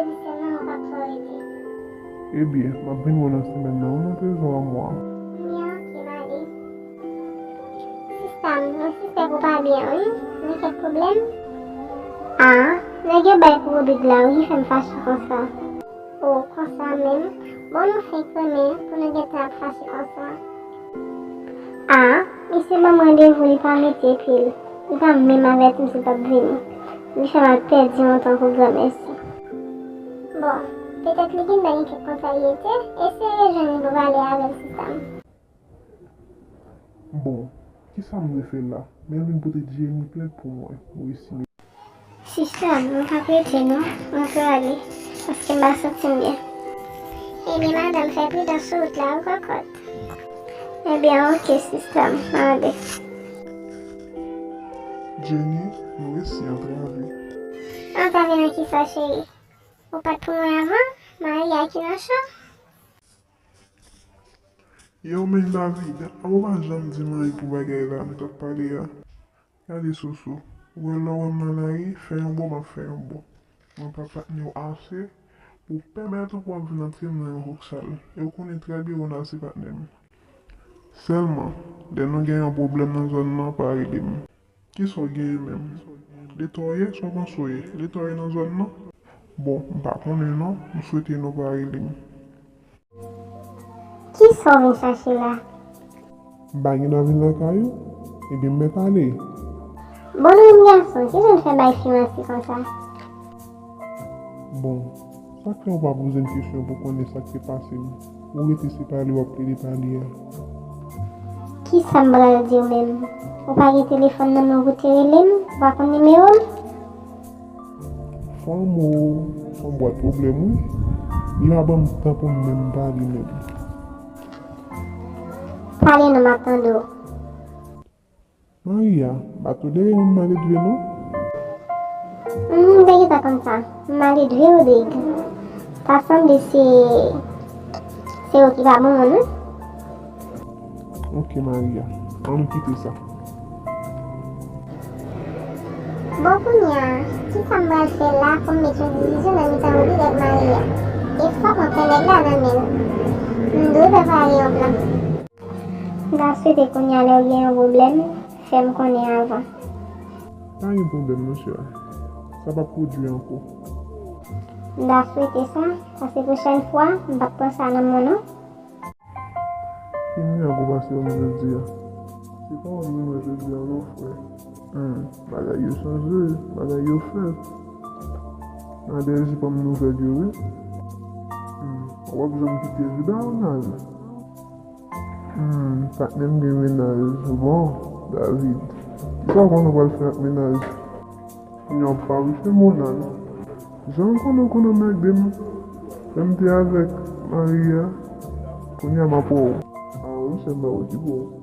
di seman ou kap sorite. Eh bien, ma bin wè nan semen nan, ou nan Traizon an mwa. Bien, ok, mali. Sistam, nou sistem ou pa bien, oui? Ni kek problem? Ah, nage bay pou Rodrigue la, oui, fèm fache kon sa. Oh, kon sa men. Bon, nou fèk pwene pou nou gete ap fache kon sa. Ah, mi se mam randevou li pa mette pil. Li pa mèm avet mse tap veni. Li fèm al perdi mon tan pou grame si. Bon, peut-être li gen bani kek kontaryete, eseye jeni pou vale avel sistam. Bon, ki sa mwen fè la? Men vin pote diye mi plek pou mwen, ou isi mi. Sistam, mwen pa prete non? Mwen peut ale, paske mba soti mwen. Eh bien, madame fait plus de soute là, ou cocotte? Eh bien, ok, système, allez. Jenny, nou esi an travi. On t'a vu qui ça, chérie? Ou pas pour moi avant? Marie, a qui n'a chaud? Yo men David, an wap jam di mari pou bagay la, mwen tak pale ya. Yade soso, wè lò wè manari, fè yon bo ma fè yon bo. Mwen pa pat ni yo ase, pou permettre pou an vin antren nan yon hoksal. Yo konen trabi yon ase patnem. Selman, den nou gen yon problem nan zon nan pa rilim. Ki so gen yon men? Letoye, so kon soye. Letoye nan zon nan? Bon, mpa konen nan, mw souwete nou pa rilim. Qui sont venus chercher là? Bagay nan vin lakay yo? E bin met ale. Bon, nous, garçon, qui je ne fais pas financer comme ça? Bon, sa kre ou pa pose une question pou konen sa ki pase mi. Ou rete se pale wap ple de pale ya. Qui ça me va dire même? Ou pas le téléphone dans mon route relem? Ou pas ton numéro? Fon boit problem ou. Li a ban tan pou mwen pale men. Parlez nous m'attendons. Maria, bato de yon male dwe nou? D'ailleurs pas comme ça. M'aller de Rodrigue. Ta femme de c'est eux qui va bon, non? Ok Maria, an nou kite sa. Bon, Kounia, qui ça me va faire là pour mettre une division dans le temps avec Maria? Il faut qu'on fait les gars dans le même. Nous devons aller en plan. Dans ce que Kounia a eu un problème, fais-moi qu'on est avant. Pas yon problem monsieur. Sa pa produit anko. Dans ce que ça, parce que la prochaine fois, je vais penser à mon nom. Fini an go pase yon mwen di ya. Se pa an mwen di ya nou fwe. Bagay yo chanje, bagay yo fè. Nadège pa mwen nou fè diyo we. Wap jom kite juda ou nan? Patnem gen menaj. Bon, David. Sa kon nou wal fè ak menaj. Yon pa wife mounan. Jan konon mek dem. Dem te avek Maria. Konya ma pou. A ou se mba ou di pou.